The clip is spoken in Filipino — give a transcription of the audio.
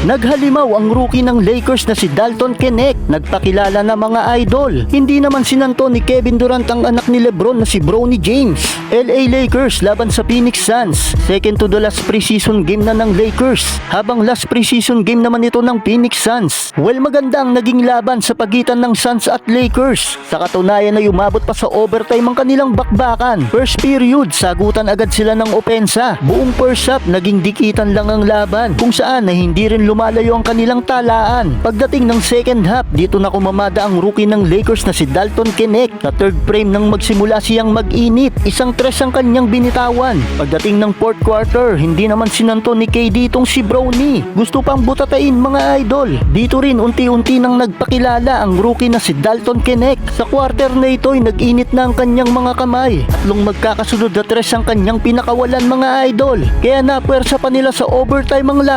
Naghalimaw ang rookie ng Lakers na si Dalton Knecht. Nagpakilala na mga idol. Hindi naman sinanto ni Kevin Durant ang anak ni Lebron na si Bronny James. LA Lakers laban sa Phoenix Suns. Second to the last preseason game na ng Lakers, habang last preseason game naman ito ng Phoenix Suns. Well, maganda ang naging laban sa pagitan ng Suns at Lakers. Sa katunayan ay umabot pa sa overtime ang kanilang bakbakan. First period, sagutan agad sila ng opensa. Buong first half, naging dikitan lang ang laban, kung saan na hindi rin lumalayo ang kanilang talaan. Pagdating ng second half, dito na kumamada ang rookie ng Lakers na si Dalton Knecht. Sa third frame nang magsimula siyang mag-init, isang tres ang kanyang binitawan. Pagdating ng fourth quarter, hindi naman sinanto ni KD itong si Bronny. Gusto pang butatain mga idol. Dito rin unti-unti nang nagpakilala ang rookie na si Dalton Knecht. Sa quarter na ito ay nag-init na ang kanyang mga kamay. Tatlong magkakasunod na tres ang kanyang pinakawalan mga idol. Kaya napuwersa pa nila sa overtime ang laban.